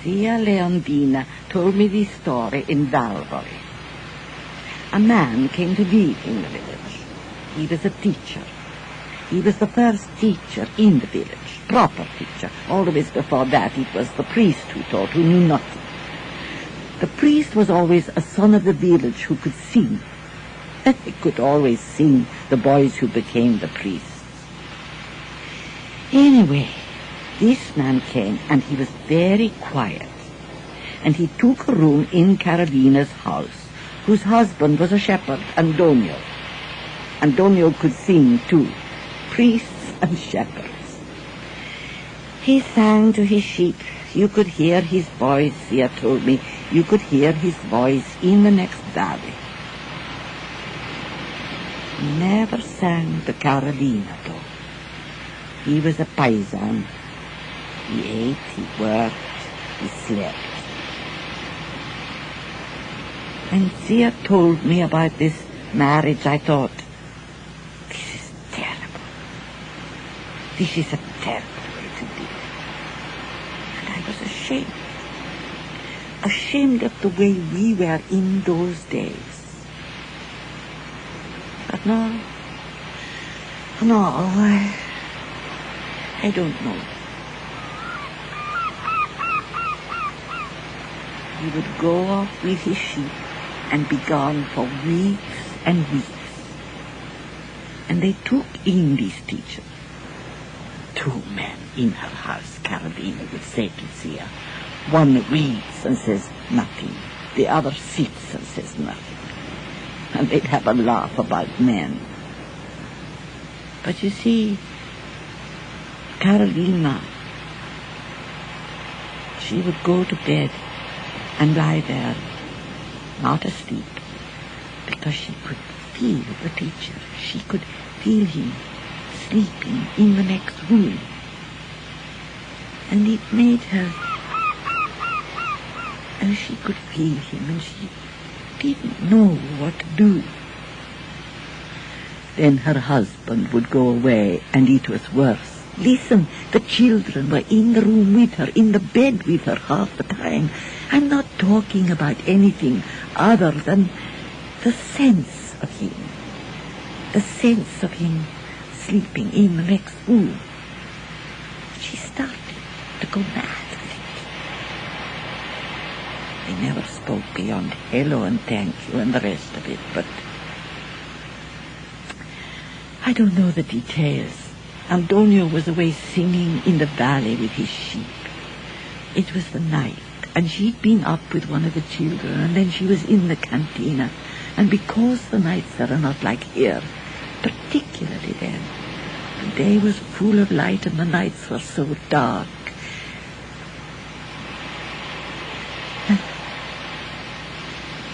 Zia Leondina told me this story in Valbury. A man came to live in the village. He was a teacher. He was the first teacher in the village, proper teacher. Always before that it was the priest who taught, who knew nothing. The priest was always a son of the village who could sing. And he could always sing, the boys who became the priests. Anyway, this man came and he was very quiet. And he took a room in Carolina's house, whose husband was a shepherd, Antonio. Antonio could sing too, priests and shepherds. He sang to his sheep. You could hear his voice, Zia told me. You could hear his voice in the next valley. He never sang to Carolina, though. He was a paisan. He ate, he worked, he slept. When Zia told me about this marriage, I thought, this is terrible. This is a terrible way to live. And I was ashamed. Ashamed of the way we were in those days. But no, I don't know. He would go off with his sheep and be gone for weeks and weeks. And they took in this teacher. 2 men in her house, Carolina would say to Zia. One reads and says nothing. The other sits and says nothing. And they'd have a laugh about men. But you see, Carolina, she would go to bed and lie there, not asleep, because she could feel the teacher. She could feel him sleeping in the next room. And it made her, and she could feel him, and she didn't know what to do. Then her husband would go away, and it was worse. Listen, the children were in the room with her, in the bed with her half the time. I'm not talking about anything other than the sense of him. The sense of him sleeping in the next room. She started to go mad with it. They never spoke beyond hello and thank you and the rest of it, but I don't know the details. Antonio was away singing in the valley with his sheep. It was the night, and she'd been up with one of the children, and then she was in the cantina. And because the nights are not like here, particularly then, the day was full of light and the nights were so dark.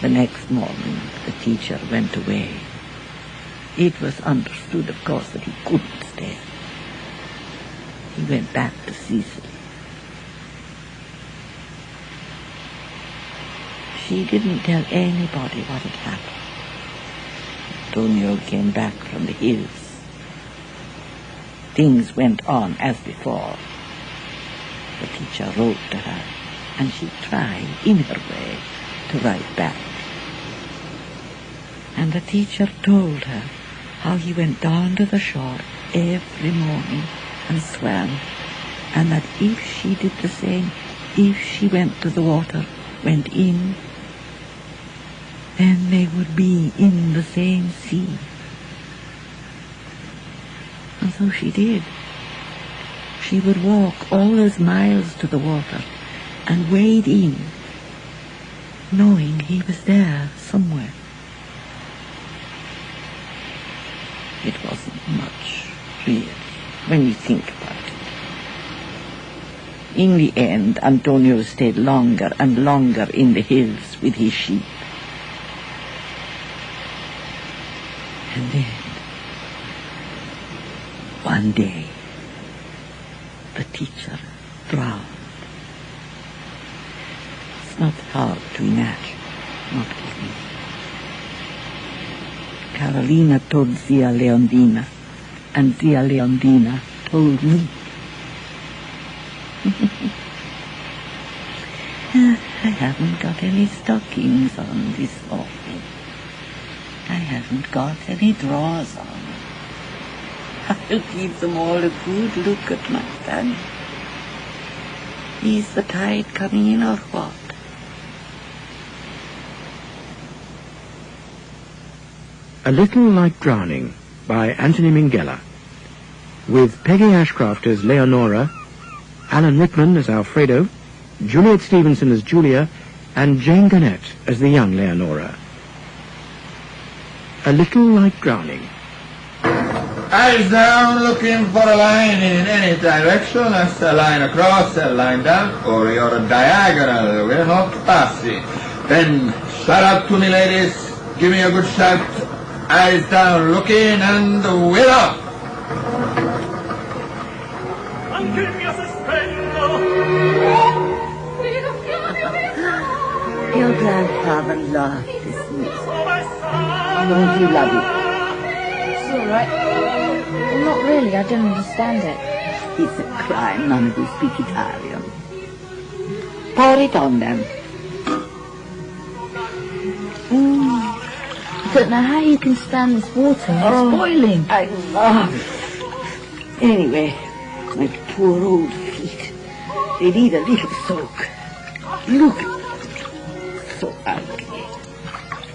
The next morning, the teacher went away. It was understood, of course, that he couldn't stay. He went back to Sicily. She didn't tell anybody what had happened. Antonio came back from the hills. Things went on as before. The teacher wrote to her, and she tried, in her way, to write back. And the teacher told her how he went down to the shore every morning and swam, and that if she did the same, if she went to the water, went in, then they would be in the same sea. And so she did. She would walk all those miles to the water and wade in, knowing he was there somewhere. It wasn't much, really, when you think about it. In the end, Antonio stayed longer and longer in the hills with his sheep. And then, one day, the teacher drowned. It's not hard to imagine, not with me. Carolina told Zia Leondina, and Zia Leondina told me. I haven't got any stockings on this morning. I haven't got any drawers on. I'll give them all a good look at my son. Is the tide coming in or what? A Little Like Drowning by Anthony Minghella, with Peggy Ashcroft as Leonora, Alan Rickman as Alfredo, Juliet Stevenson as Julia, and Jane Gurnett as the young Leonora. A Little Like Drowning. Eyes down, looking for a line in any direction, as a line across, a line down, or you're a diagonal, we're not passy. Then shout out to me, ladies, give me a good shout. Eyes down, looking, and we're off. Your grandfather loved this music. Don't you love it? It's all right. Well, not really. I don't understand it. It's a crime none of you speak Italian. Pour it on them. I don't know how you can stand this water. It's boiling. I love it. Anyway, my poor old feet. They need a little soak. Look at them. So ugly.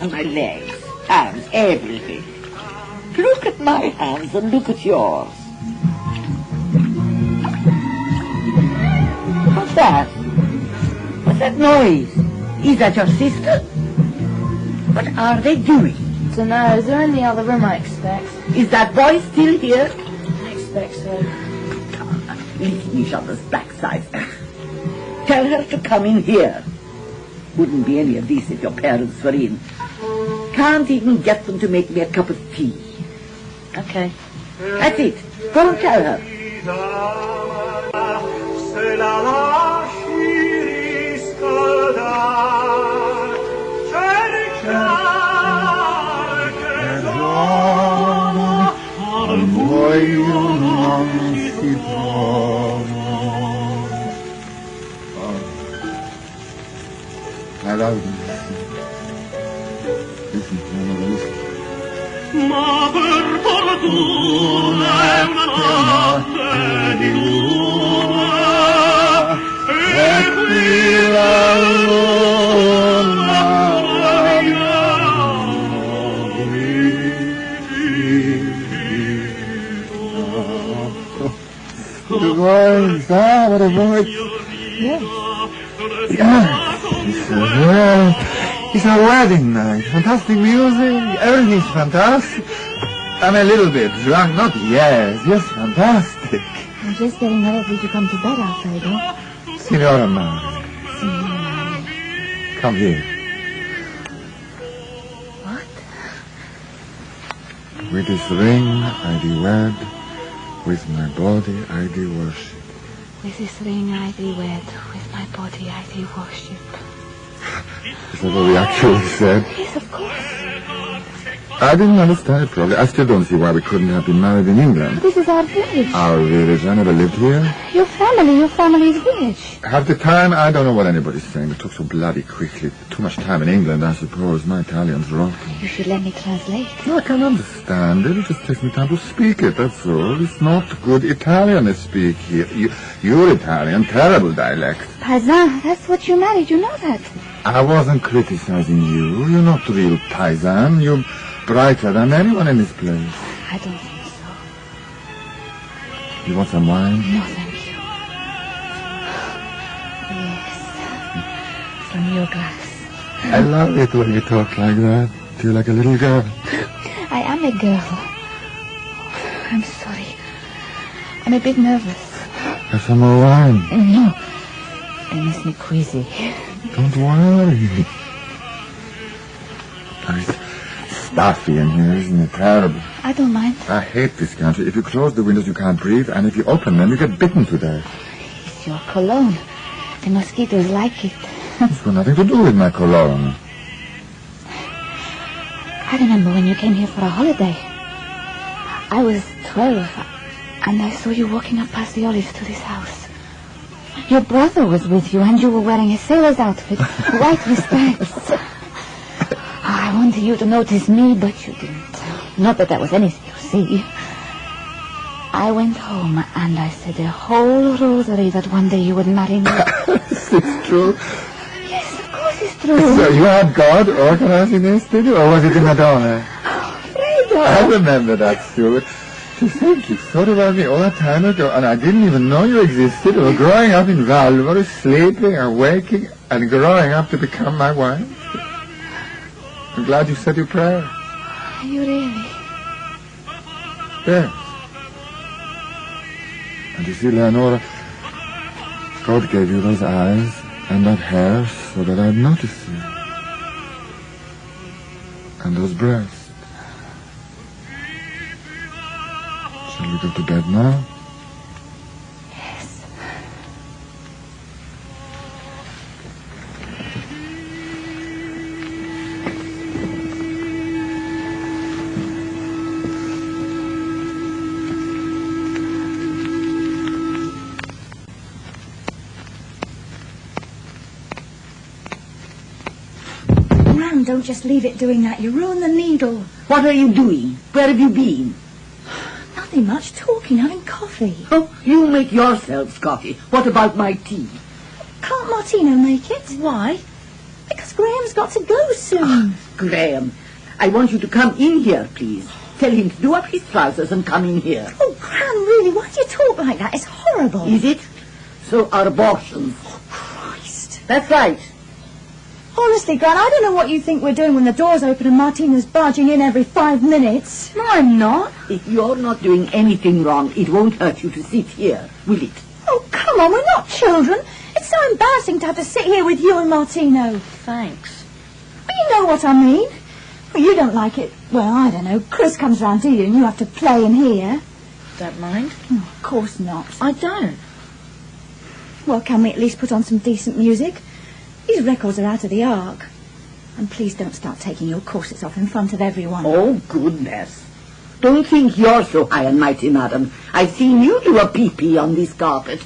And my legs, arms, everything. Look at my hands and look at yours. What's that? What's that noise? Is that your sister? What are they doing? Don't know. Is there in the other room, I expect? Is that boy still here? I expect so. Licking each other's backsides. Tell her to come in here. Wouldn't be any of this if your parents were in. Can't even get them to make me a cup of tea. Okay. That's it. Go and tell her. Ma per fortuna è una notte di luna e qui la luna Good morning, sir. What a voice. Yes. It's a wedding night. Fantastic music. Everything's fantastic. I'm a little bit drunk. Not yes. Just fantastic. I'm just getting ready for you to come to bed, Alfredo. Signora Mary. Come here. What? With this ring I do wed. With my body I do worship. With this ring I thee wed, with my body I thee worship. Is that what we actually said? Yes, of course. I didn't understand it properly. I still don't see why we couldn't have been married in England. This is our village. Our village. I never lived here. Your family's village. Half the time, I don't know what anybody's saying. It took so bloody quickly. Too much time in England, I suppose. My Italian's rotten. You should let me translate. No, I can understand it. It just takes me time to speak it, that's all. It's not good Italian I speak here. You're Italian, terrible dialect. Paisan, that's what you married. You know that. I wasn't criticizing you. You're not real paisan. You're brighter than anyone in this place. I don't think so. You want some wine? No, thank you. Yes. From your glass. I love it when you talk like that. You're like a little girl. I am a girl. I'm sorry. I'm a bit nervous. Have some more wine. No. It makes me queasy. Don't worry. It's stuffy in here, isn't it? Terrible. I don't mind. I hate this country. If you close the windows, you can't breathe, and if you open them, you get bitten to death. It's your cologne. The mosquitoes like it. It's got nothing to do with my cologne. I remember when you came here for a holiday. I was 12, and I saw you walking up past the olives to this house. Your brother was with you, and you were wearing a sailor's outfit. White respects. I wanted you to notice me, but you didn't. Not that there was anything to see. I went home, and I said a whole rosary that one day you would marry me. Is this true? Yes, of course it's true. So you had God organizing this, did you? Or was it the Madonna? Alfredo! I remember that, Stuart. To think you thought about me all that time ago, and I didn't even know you existed, or growing up in Valvor, sleeping or waking, and growing up to become my wife. I'm glad you said your prayer. Are you really? Yes. And you see, Leonora, God gave you those eyes and that hair so that I'd notice you. And those breasts. Shall we go to bed now? Yes. Gran, don't just leave it doing that. You ruin the needle. What are you doing? Where have you been? Nothing much. Talking, having coffee. Oh, you make yourselves coffee. What about my tea? Can't Martino make it? Why? Because Graham's got to go soon. Graham, I want you to come in here, please. Tell him to do up his trousers and come in here. Oh, Gran, really? Why do you talk like that? It's horrible. Is it? So are abortions. Oh, Christ. That's right. Honestly, Gran, I don't know what you think we're doing when the door's open and Martino's barging in every 5 minutes. No, I'm not. If you're not doing anything wrong, it won't hurt you to sit here, will it? Oh, come on, we're not children. It's so embarrassing to have to sit here with you and Martino. Thanks. But you know what I mean. Well, you don't like it. Well, I don't know. Chris comes round, do you? And you have to play in here. Don't mind? Oh, of course not. I don't. Well, can we at least put on some decent music? These records are out of the ark. And please don't start taking your corsets off in front of everyone. Oh, goodness. Don't think you're so high and mighty, madam. I've seen you do a pee-pee on this carpet.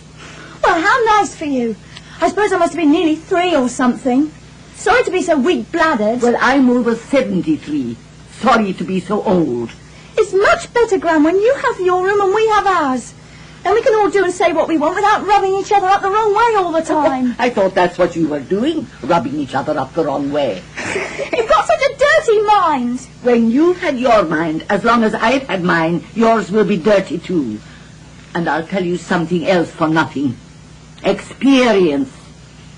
Well, how nice for you. I suppose I must have been nearly 3 or something. Sorry to be so weak-bladdered. Well, I'm over 73. Sorry to be so old. It's much better, Gran, when you have your room and we have ours. Then we can all do and say what we want without rubbing each other up the wrong way all the time. I thought that's what you were doing, rubbing each other up the wrong way. You've got such a dirty mind. When you've had your mind, as long as I've had mine, yours will be dirty too. And I'll tell you something else for nothing. Experience.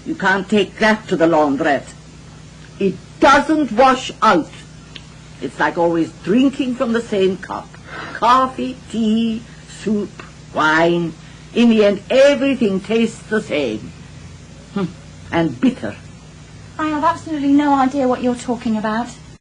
You can't take that to the laundrette. It doesn't wash out. It's like always drinking from the same cup. Coffee, tea, soup, wine. In the end, everything tastes the same. And bitter. I have absolutely no idea what you're talking about.